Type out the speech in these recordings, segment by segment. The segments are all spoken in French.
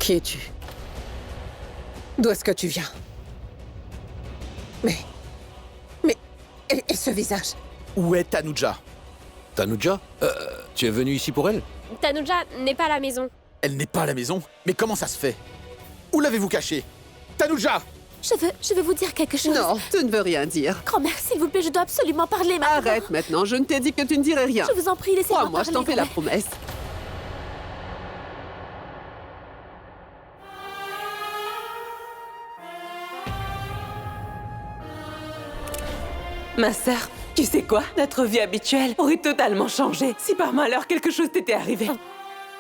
Qui es-tu? D'où est-ce que tu viens? Mais... Et ce visage? Où est Tanuja? Tanuja? Tu es venu ici pour elle? Tanuja n'est pas à la maison. Elle n'est pas à la maison? Mais comment ça se fait? Où l'avez-vous cachée? Tanuja! Je veux vous dire quelque chose. Non, tu ne veux rien dire. Grand-mère, s'il vous plaît, je dois absolument parler maintenant. Arrête maintenant, je ne t'ai dit que tu ne dirais rien. Je vous en prie, laissez-moi Crois-moi, parler. je t'en fais la grand-mère. promesse. Ma sœur, tu sais quoi? Notre vie habituelle aurait totalement changé si par malheur quelque chose t'était arrivé.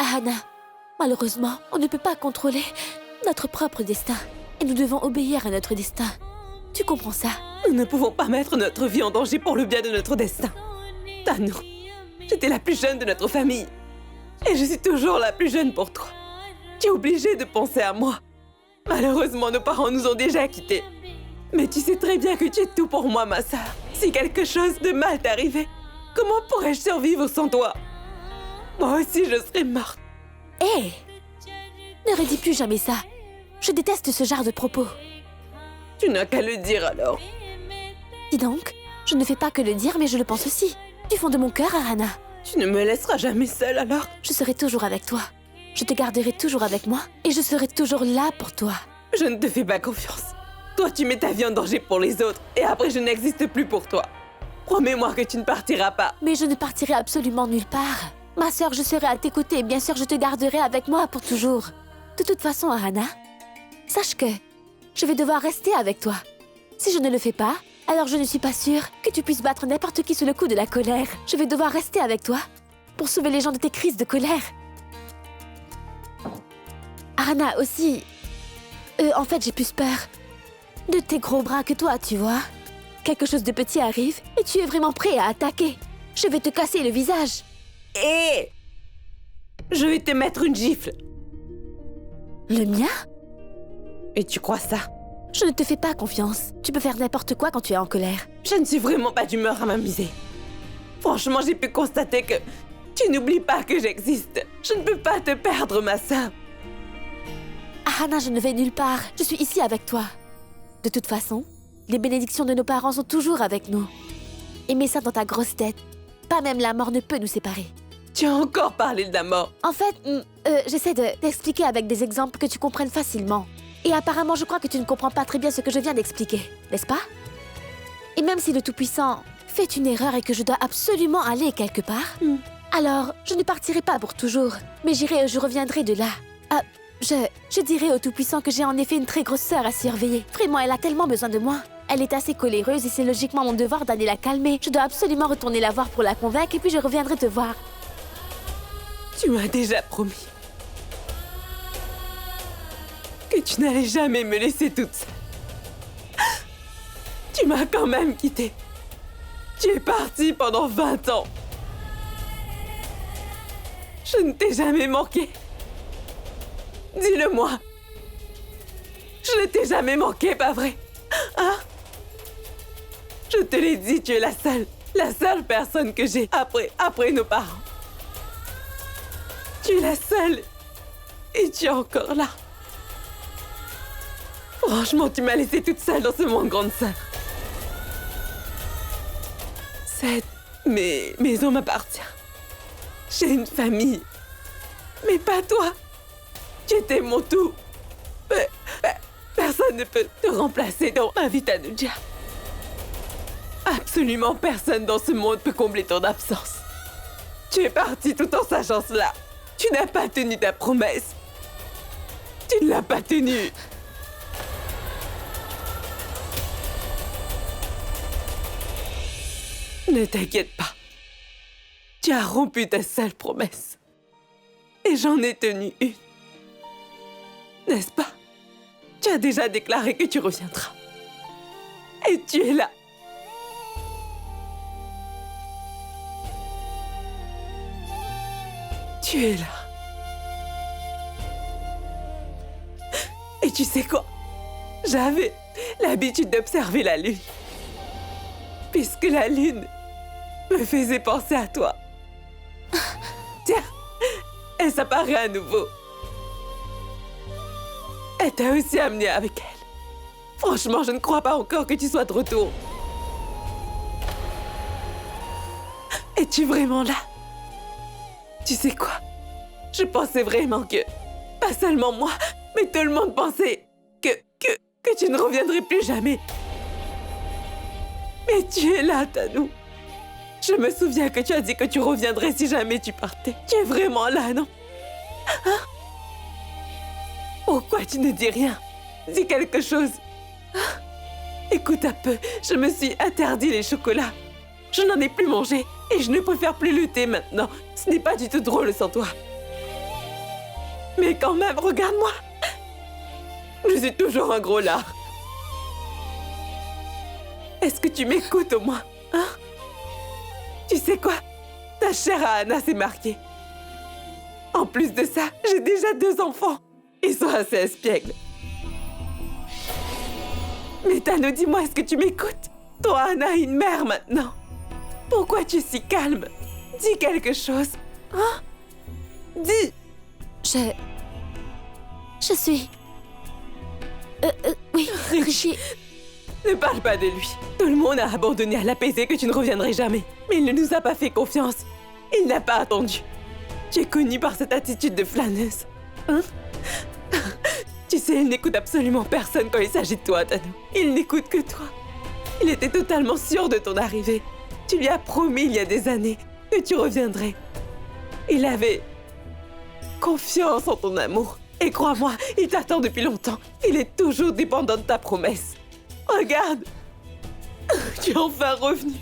Hana, malheureusement, on ne peut pas contrôler notre propre destin. Et nous devons obéir à notre destin. Tu comprends ça? Nous ne pouvons pas mettre notre vie en danger pour le bien de notre destin. Tanu, j'étais la plus jeune de notre famille. Et je suis toujours la plus jeune pour toi. Tu es obligée de penser à moi. Malheureusement, nos parents nous ont déjà quittés. Mais tu sais très bien que tu es tout pour moi, ma sœur. Si quelque chose de mal t'arrivait, comment pourrais-je survivre sans toi? Moi aussi, je serais morte. Hé! Ne redis plus jamais ça. Je déteste ce genre de propos. Tu n'as qu'à le dire alors. Dis donc, je ne fais pas que le dire, mais je le pense aussi. Du fond de mon cœur, Arana. Tu ne me laisseras jamais seule alors? Je serai toujours avec toi. Je te garderai toujours avec moi et je serai toujours là pour toi. Je ne te fais pas confiance. Toi, tu mets ta vie en danger pour les autres et après, je n'existe plus pour toi. Promets-moi que tu ne partiras pas. Mais je ne partirai absolument nulle part. Ma sœur, je serai à tes côtés et bien sûr, je te garderai avec moi pour toujours. De toute façon, Arana, sache que je vais devoir rester avec toi. Si je ne le fais pas, alors je ne suis pas sûre que tu puisses battre n'importe qui sous le coup de la colère. Je vais devoir rester avec toi pour sauver les gens de tes crises de colère. Arana, aussi... en fait, j'ai plus peur de tes gros bras que toi, tu vois. Quelque chose de petit arrive et tu es vraiment prêt à attaquer. Je vais te casser le visage. Hé! Je vais te mettre une gifle. Le mien? Et tu crois ça? Je ne te fais pas confiance. Tu peux faire n'importe quoi quand tu es en colère. Je ne suis vraiment pas d'humeur à m'amuser. Franchement, j'ai pu constater que tu n'oublies pas que j'existe. Je ne peux pas te perdre, ma sœur. Hana, je ne vais nulle part. Je suis ici avec toi. De toute façon, les bénédictions de nos parents sont toujours avec nous. Et mets ça dans ta grosse tête. Pas même la mort ne peut nous séparer. Tu as encore parlé de la mort. En fait, j'essaie de t'expliquer avec des exemples que tu comprennes facilement. Et apparemment, je crois que tu ne comprends pas très bien ce que je viens d'expliquer, n'est-ce pas? Et même si le Tout-Puissant fait une erreur et que je dois absolument aller quelque part, alors je ne partirai pas pour toujours, mais j'irai et je reviendrai de là. Je dirai au Tout-Puissant que j'ai en effet une très grosse sœur à surveiller. Vraiment, elle a tellement besoin de moi. Elle est assez coléreuse et c'est logiquement mon devoir d'aller la calmer. Je dois absolument retourner la voir pour la convaincre et puis je reviendrai te voir. Tu m'as déjà promis que tu n'allais jamais me laisser toute seule. Tu m'as quand même quittée. Tu es partie pendant 20 ans. Je ne t'ai jamais manqué. Dis-le-moi. Je ne t'ai jamais manqué, pas vrai? Hein? Je te l'ai dit, tu es la seule personne que j'ai après nos parents. Tu es la seule. Et tu es encore là. Franchement, tu m'as laissée toute seule dans ce monde, grande sœur. Cette maison m'appartient. J'ai une famille. Mais pas toi. Tu étais mon tout. Personne ne peut te remplacer dans ma vie, Tanuja. Absolument personne dans ce monde peut combler ton absence. Tu es partie tout en sachant cela. Tu n'as pas tenu ta promesse. Tu ne l'as pas tenue. Ne t'inquiète pas. Tu as rompu ta seule promesse. Et j'en ai tenu une. N'est-ce pas? Tu as déjà déclaré que tu reviendras. Et tu es là. Tu es là. Et tu sais quoi? J'avais l'habitude d'observer la lune. Puisque la lune me faisait penser à toi. Tiens, elle s'apparaît à nouveau. Elle t'a aussi amené avec elle. Franchement, je ne crois pas encore que tu sois de retour. Es-tu vraiment là? Tu sais quoi? Je pensais vraiment que, pas seulement moi, mais tout le monde pensait que tu ne reviendrais plus jamais. Mais tu es là, Tanou. Je me souviens que tu as dit que tu reviendrais si jamais tu partais. Tu es vraiment là, non? Hein? Pourquoi tu ne dis rien? Dis quelque chose. Hein? Écoute un peu, je me suis interdit les chocolats. Je n'en ai plus mangé et je ne préfère plus lutter maintenant. Ce n'est pas du tout drôle sans toi. Mais quand même, regarde-moi. Je suis toujours un gros lard. Est-ce que tu m'écoutes au moins, hein? Tu sais quoi? Ta chère Anna s'est mariée. En plus de ça, j'ai déjà 2 enfants. Ils sont assez espiègles. Mais Tano, dis-moi, est-ce que tu m'écoutes? Toi, Anna, a une mère maintenant. Pourquoi tu es si calme? Dis quelque chose. Hein? Dis! Je suis... oui, Richie... Ne parle pas de lui. Tout le monde a abandonné à l'apaiser que tu ne reviendrais jamais. Mais il ne nous a pas fait confiance. Il n'a pas attendu. Tu es connue par cette attitude de flâneuse. Hein? Tu sais, il n'écoute absolument personne quand il s'agit de toi, Tanou. Il n'écoute que toi. Il était totalement sûr de ton arrivée. Tu lui as promis il y a des années que tu reviendrais. Il avait confiance en ton amour. Et crois-moi, il t'attend depuis longtemps. Il est toujours dépendant de ta promesse. Regarde! Tu es enfin revenu.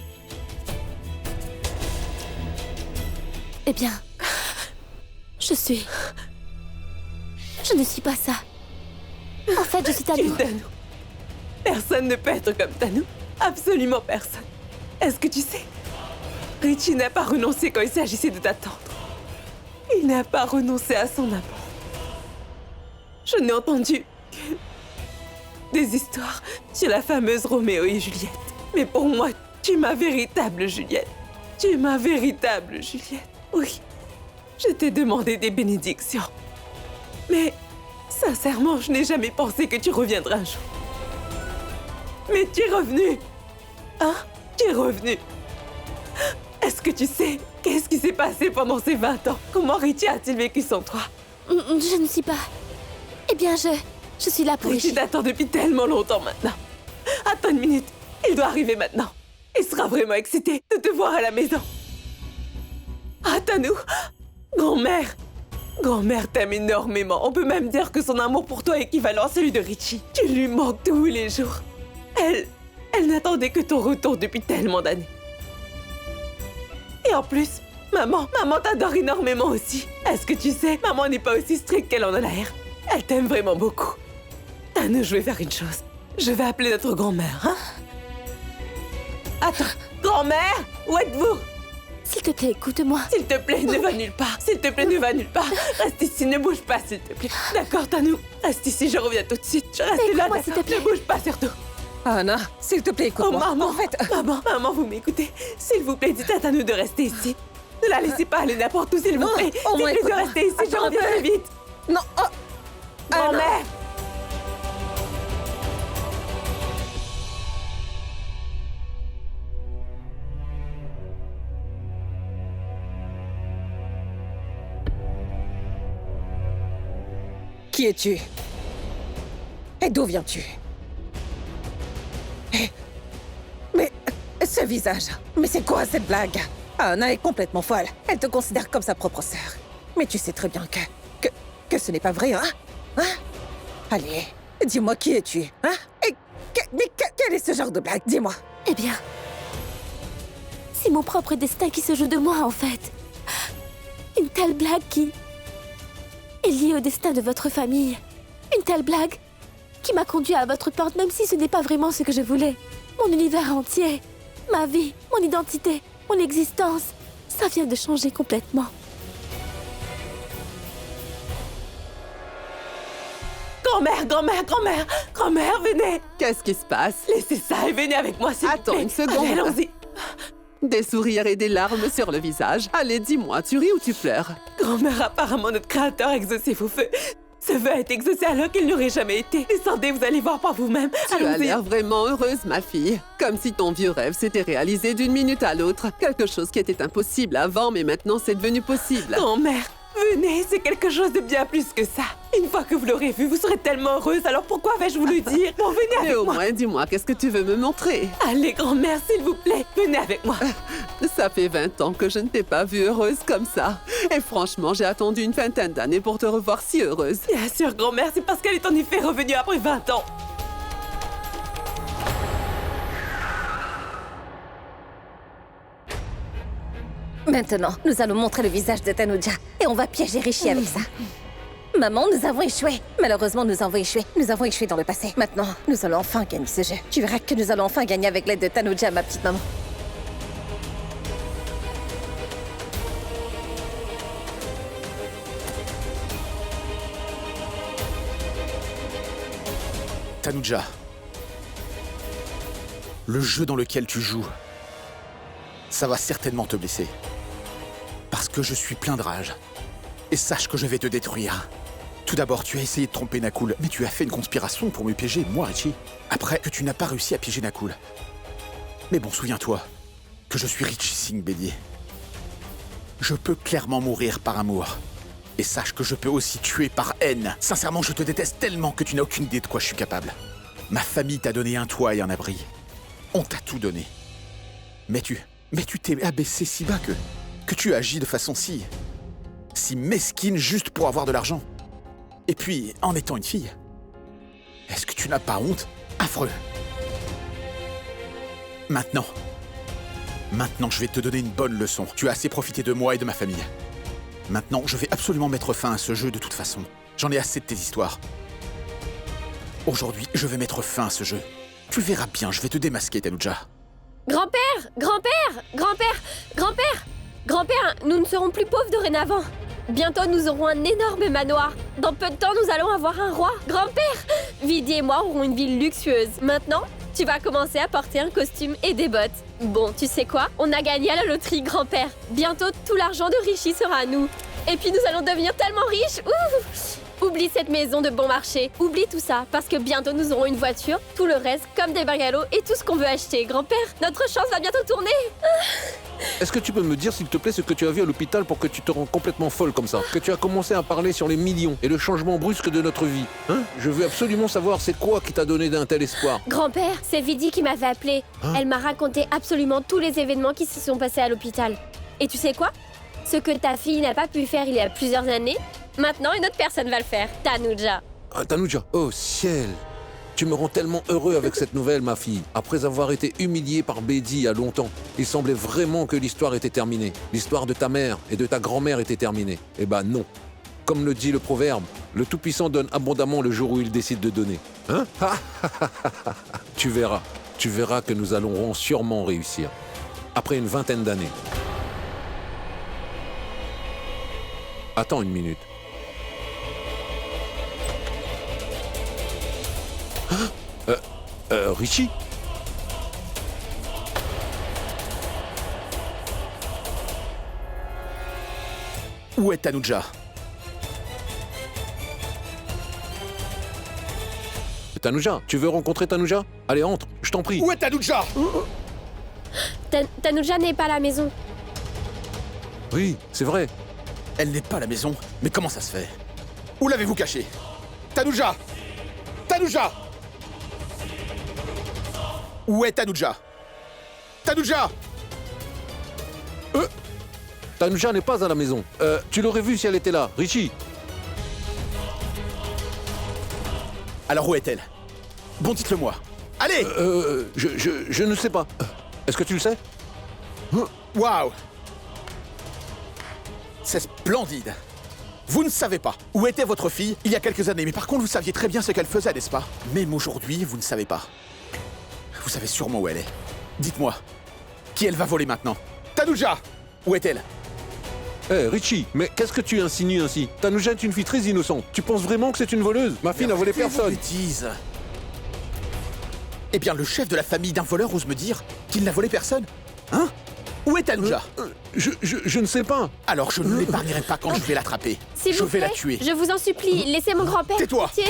Eh bien... Je ne suis pas ça. En fait, je suis Tu es Tanou. Tanou. Personne ne peut être comme Tanou. Absolument personne. Est-ce que tu sais? Richie n'a pas renoncé quand il s'agissait de t'attendre. Il n'a pas renoncé à son amour. Je n'ai entendu que des histoires sur la fameuse Roméo et Juliette. Mais pour moi, tu es ma véritable Juliette. Tu es ma véritable Juliette. Oui, je t'ai demandé des bénédictions. Mais, sincèrement, je n'ai jamais pensé que tu reviendrais un jour. Mais tu es revenu. Hein? Tu es revenu. Est-ce que tu sais qu'est-ce qui s'est passé pendant ces 20 ans? Comment Richie a-t-il vécu sans toi? Je ne suis pas... Eh bien, je suis là pour Richie Richie. t'attend depuis tellement longtemps maintenant. Attends une minute. Il doit arriver maintenant. Il sera vraiment excité de te voir à la maison. Attends-nous. Grand-mère. Grand-mère t'aime énormément. On peut même dire que son amour pour toi est équivalent à celui de Richie. Tu lui manques tous les jours. Elle n'attendait que ton retour depuis tellement d'années. Et en plus, maman t'adore énormément aussi. Est-ce que tu sais, maman n'est pas aussi stricte qu'elle en a l'air. Elle t'aime vraiment beaucoup. Tanou, je vais faire une chose. Je vais appeler notre grand-mère, hein? Attends, grand-mère, où êtes-vous? S'il te plaît, écoute-moi. S'il te plaît, ne va nulle part. S'il te plaît, ne va nulle part. Reste ici, ne bouge pas, s'il te plaît. D'accord, Tanou. Reste ici, je reviens tout de suite. Je reste là, écoute-moi, s'il te plaît. Ne bouge pas, surtout. Anna, s'il te plaît, Oh, écoute-moi. maman. En fait... Maman, vous m'écoutez? S'il vous plaît, dites à Tanou de rester ici. Ne la laissez pas aller n'importe où, s'il vous Non, plaît. au moins, Dites-lui de écoute-moi. rester ici, je Attends un reviens peu. très vite. Non, oh... Anna. Grand-mère. Qui es-tu? Et d'où viens-tu? Mais ce visage... Mais c'est quoi cette blague? Anna est complètement folle. Elle te considère comme sa propre sœur. Mais tu sais très bien que ce n'est pas vrai, hein? Hein? Allez, dis-moi qui es-tu, hein? Et quel est ce genre de blague? Dis-moi. Eh bien... C'est mon propre destin qui se joue de moi, en fait. Une telle blague qui... est liée au destin de votre famille. Une telle blague qui m'a conduit à votre porte, même si ce n'est pas vraiment ce que je voulais. Mon univers entier, ma vie, mon identité, mon existence, ça vient de changer complètement. Grand-mère, venez. Qu'est-ce qui se passe? Laissez ça et venez avec moi, s'il vous Attends plaît. une seconde. Allez, allons-y. Des sourires et des larmes sur le visage. Allez, dis-moi, tu ris ou tu pleures? Grand-mère, apparemment, notre créateur a exaucé vos feux. Ce vœu est exaucé alors qu'il n'aurait jamais été. Descendez, vous allez voir par vous-même. Tu as Allons-y. l'air vraiment heureuse, ma fille. Comme si ton vieux rêve s'était réalisé d'une minute à l'autre. Quelque chose qui était impossible avant, mais maintenant c'est devenu possible. Grand-mère, venez, c'est quelque chose de bien plus que ça. Une fois que vous l'aurez vu, vous serez tellement heureuse, alors pourquoi vais-je vous le dire? Bon, venez Mais avec au moi. moins, dis-moi, qu'est-ce que tu veux me montrer? Allez, grand-mère, s'il vous plaît, venez avec moi. Ça fait 20 ans que je ne t'ai pas vue heureuse comme ça. Et franchement, j'ai attendu une vingtaine d'années pour te revoir si heureuse. Bien sûr, grand-mère, c'est parce qu'elle est en effet revenue après 20 ans. Maintenant, nous allons montrer le visage de Tanuja et on va piéger Rishi avec ça. Maman, nous avons échoué. Malheureusement, nous avons échoué. Nous avons échoué dans le passé. Maintenant, nous allons enfin gagner ce jeu. Tu verras que nous allons enfin gagner avec l'aide de Tanuja, ma petite maman. Tanuja, le jeu dans lequel tu joues, ça va certainement te blesser. Parce que je suis plein de rage. Et sache que je vais te détruire. Tout d'abord, tu as essayé de tromper Nakul, mais tu as fait une conspiration pour me piéger, moi, Richie. Après que tu n'as pas réussi à piéger Nakul. Mais bon, souviens-toi que je suis Richie Singh Bélier. Je peux clairement mourir par amour. Et sache que je peux aussi tuer par haine. Sincèrement, je te déteste tellement que tu n'as aucune idée de quoi je suis capable. Ma famille t'a donné un toit et un abri. On t'a tout donné. Mais tu t'es abaissé si bas que tu agis de façon si mesquine juste pour avoir de l'argent. Et puis, en étant une fille. Est-ce que tu n'as pas honte? Affreux. Maintenant, je vais te donner une bonne leçon. Tu as assez profité de moi et de ma famille. Maintenant, je vais absolument mettre fin à ce jeu de toute façon. J'en ai assez de tes histoires. Aujourd'hui, je vais mettre fin à ce jeu. Tu verras bien, je vais te démasquer, Tanuja. Grand-père, grand-père, grand-père, grand-père, grand-père, nous ne serons plus pauvres dorénavant. Bientôt, nous aurons un énorme manoir. Dans peu de temps, nous allons avoir un roi. Grand-père, Vidi et moi aurons une ville luxueuse. Maintenant, tu vas commencer à porter un costume et des bottes. Bon, tu sais quoi? On a gagné à la loterie, grand-père. Bientôt, tout l'argent de Rishi sera à nous. Et puis, nous allons devenir tellement riches. Ouh! Oublie cette maison de bon marché. Oublie tout ça, parce que bientôt, nous aurons une voiture, tout le reste, comme des bungalows et tout ce qu'on veut acheter. Grand-père, notre chance va bientôt tourner. Est-ce que tu peux me dire, s'il te plaît, ce que tu as vu à l'hôpital pour que tu te rends complètement folle comme ça? Que tu as commencé à parler sur les millions et le changement brusque de notre vie. Hein? Je veux absolument savoir c'est quoi qui t'a donné d'un tel espoir. Grand-père, c'est Vidi qui m'avait appelé. Hein? Elle m'a raconté absolument tous les événements qui se sont passés à l'hôpital. Et tu sais quoi? Ce que ta fille n'a pas pu faire il y a plusieurs années, maintenant une autre personne va le faire. Tanuja. Ah, Tanuja, oh ciel! Tu me rends tellement heureux avec cette nouvelle, ma fille. Après avoir été humiliée par Bédi il y a longtemps, il semblait vraiment que l'histoire était terminée. L'histoire de ta mère et de ta grand-mère était terminée. Eh ben non. Comme le dit le proverbe, le Tout-Puissant donne abondamment le jour où il décide de donner. Hein? Tu verras que nous allons sûrement réussir. Après une vingtaine d'années. Attends une minute. Richie? Où est Tanuja? Tanuja, tu veux rencontrer Tanuja? Allez, entre, je t'en prie. Où est Tanuja? Tanuja n'est pas à la maison. Oui, c'est vrai. Elle n'est pas à la maison. Mais comment ça se fait? Où l'avez-vous cachée? Tanuja! Tanuja! Où est Tanuja? Tanuja! Tanuja n'est pas à la maison. Tu l'aurais vue si elle était là. Richie? Alors où est-elle? Bon, dites-le moi. Allez! Je ne sais pas. Est-ce que tu le sais? Waouh! C'est splendide! Vous ne savez pas où était votre fille il y a quelques années, mais par contre vous saviez très bien ce qu'elle faisait, n'est-ce pas? Même aujourd'hui, vous ne savez pas. Vous savez sûrement où elle est. Dites-moi, qui elle va voler maintenant? Tanuja! Où est-elle? Hé, Richie, mais qu'est-ce que tu insinues ainsi? Tanuja est une fille très innocente. Tu penses vraiment que c'est une voleuse? Ma fille n'a volé Arrêtez vos personne. bêtises. Eh bien, le chef de la famille d'un voleur ose me dire qu'il n'a volé personne? Hein? Où est Tanuja? Je ne sais pas. Alors je ne l'épargnerai pas quand je vais l'attraper. S'il Je vous vais la plaît, tuer. Je vous en supplie, laissez mon grand-père. Tais-toi. Pitié.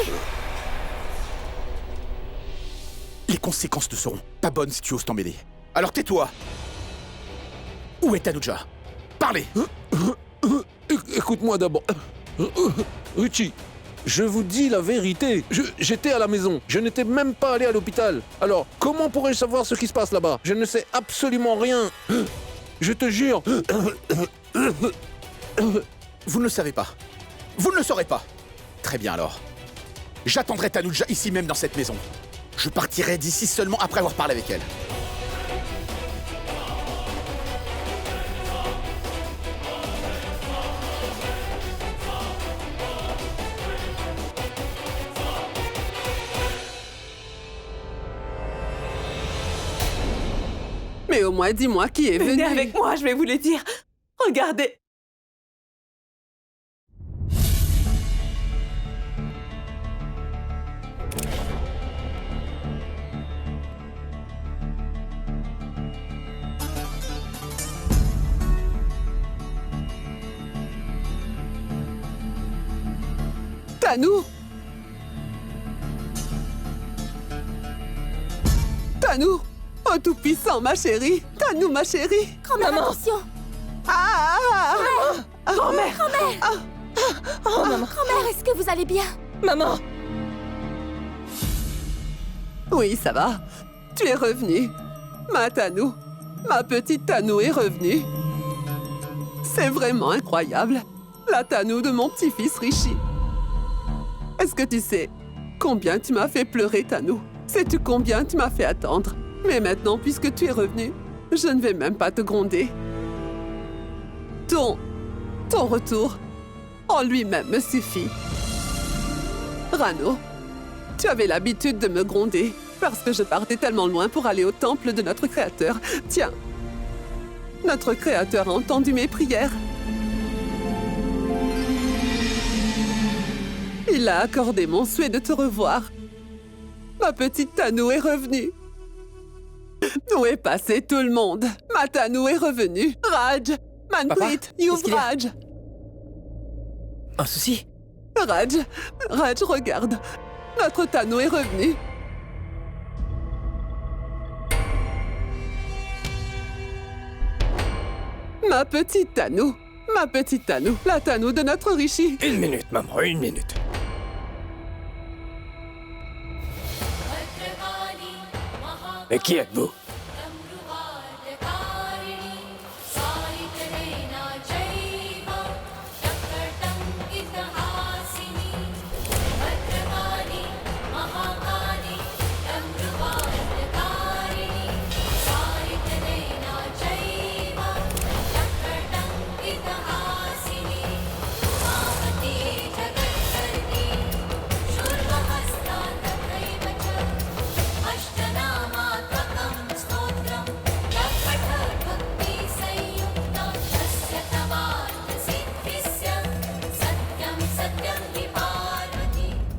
Les conséquences ne seront pas bonnes si tu oses t'en mêler. Alors tais-toi. Où est Tanuja? Parlez. Écoute-moi d'abord. Richie, je vous dis la vérité. J'étais à la maison. Je n'étais même pas allé à l'hôpital. Alors, comment pourrais-je savoir ce qui se passe là-bas? Je ne sais absolument rien. Je te jure. Vous ne le savez pas. Vous ne le saurez pas. Très bien alors. J'attendrai Tanuja ici même dans cette maison. Je partirai d'ici seulement après avoir parlé avec elle. Mais au moins, dis-moi qui est venu. Venez avec moi, je vais vous le dire. Regardez. Tanou! Tanou! Oh tout-puissant, ma chérie! Tanou, ma chérie! Grand-mère, Maman. attention! Ah, ah, ah. Grand-mère. Oh, maman. Grand-mère, est-ce que vous allez bien? Maman. Oui, ça va. Tu es revenue. Ma Tanou, ma petite Tanou est revenue. C'est vraiment incroyable. La Tanou de mon petit-fils Richie. Est-ce que tu sais combien tu m'as fait pleurer, Tanou? Sais-tu combien tu m'as fait attendre? Mais maintenant, puisque tu es revenue, je ne vais même pas te gronder. Ton retour en lui-même me suffit. Rano, tu avais l'habitude de me gronder parce que je partais tellement loin pour aller au temple de notre Créateur. Tiens, notre Créateur a entendu mes prières. Il a accordé mon souhait de te revoir. Ma petite Tanou est revenue. Où est passé tout le monde? Ma Tanou est revenue. Raj, Manpreet, qu'est-ce qu'il y a? Yuvraj. Un souci? Raj, regarde. Notre Tanou est revenue. Ma petite Tanou, la Tanou de notre Rishi. Une minute, maman, une minute. Mais qui êtes-vous?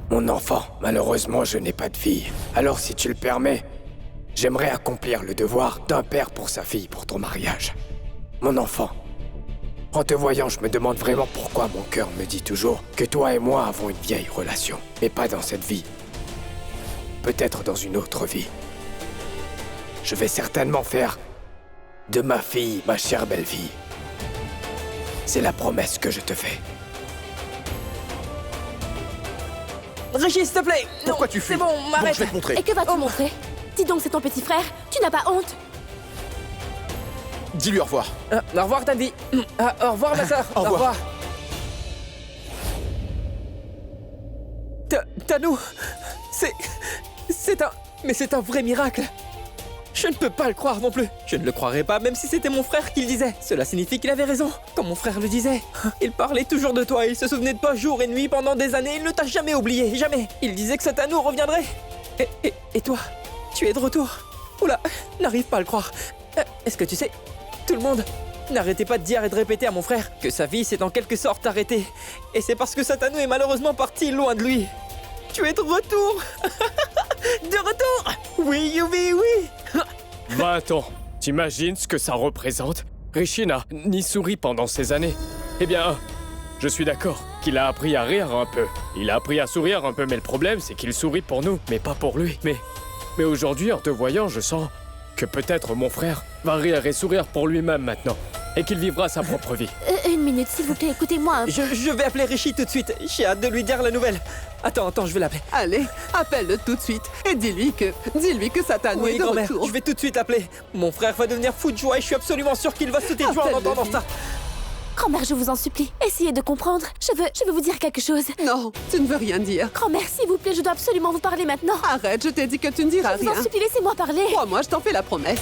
Mon enfant, malheureusement, je n'ai pas de fille. Alors, si tu le permets, j'aimerais accomplir le devoir d'un père pour sa fille pour ton mariage. Mon enfant, en te voyant, je me demande vraiment pourquoi mon cœur me dit toujours que toi et moi avons une vieille relation. Mais pas dans cette vie. Peut-être dans une autre vie. Je vais certainement faire de ma fille ma chère belle-fille. C'est la promesse que je te fais. Régis, s'il te plaît. Pourquoi Non, tu fuis? C'est bon, Bon, m'arrête. je vais te montrer. Et que vas-tu montrer? Dis donc, c'est ton petit frère. Tu n'as pas honte? Dis-lui au revoir. Au revoir, Tanvi. Au revoir, ma soeur. Au revoir. Tanou, c'est un vrai miracle. Je ne peux pas le croire non plus. Je ne le croirais pas même si c'était mon frère qui le disait. Cela signifie qu'il avait raison, comme mon frère le disait. Il parlait toujours de toi, il se souvenait de toi jour et nuit pendant des années, il ne t'a jamais oublié, jamais. Il disait que cet anneau reviendrait. Et toi, tu es de retour. Oula, n'arrive pas à le croire. Est-ce que tu sais, tout le monde n'arrêtez pas de dire et de répéter à mon frère que sa vie s'est en quelque sorte arrêtée. Et c'est parce que Satanou est malheureusement parti loin de lui. Tu es de retour. De retour. Oui, oui, oui. 20 ans, T'imagines ce que ça représente? Rishi n'a ni souri pendant ces années. Eh bien, je suis d'accord qu'il a appris à rire un peu. Il a appris à sourire un peu, mais le problème, c'est qu'il sourit pour nous, mais pas pour lui. Mais aujourd'hui, en te voyant, je sens que peut-être mon frère va rire et sourire pour lui-même maintenant, et qu'il vivra sa propre vie. Une minute, s'il vous plaît, écoutez-moi un peu. Je vais appeler Rishi tout de suite. J'ai hâte de lui dire la nouvelle. Attends, je vais l'appeler. Allez, appelle-le tout de suite et dis-lui que Satanou est Oui, de grand-mère, retour. je vais tout de suite l'appeler. Mon frère va devenir fou de joie et je suis absolument sûr qu'il va sauter de joie en Appelle-le entendant vite. ça. Grand-mère, je vous en supplie, essayez de comprendre. Je veux vous dire quelque chose. Non, tu ne veux rien dire. Grand-mère, s'il vous plaît, je dois absolument vous parler maintenant. Arrête, je t'ai dit que tu ne diras Je vous rien. en supplie, laissez-moi parler. Crois-moi, je t'en fais la promesse.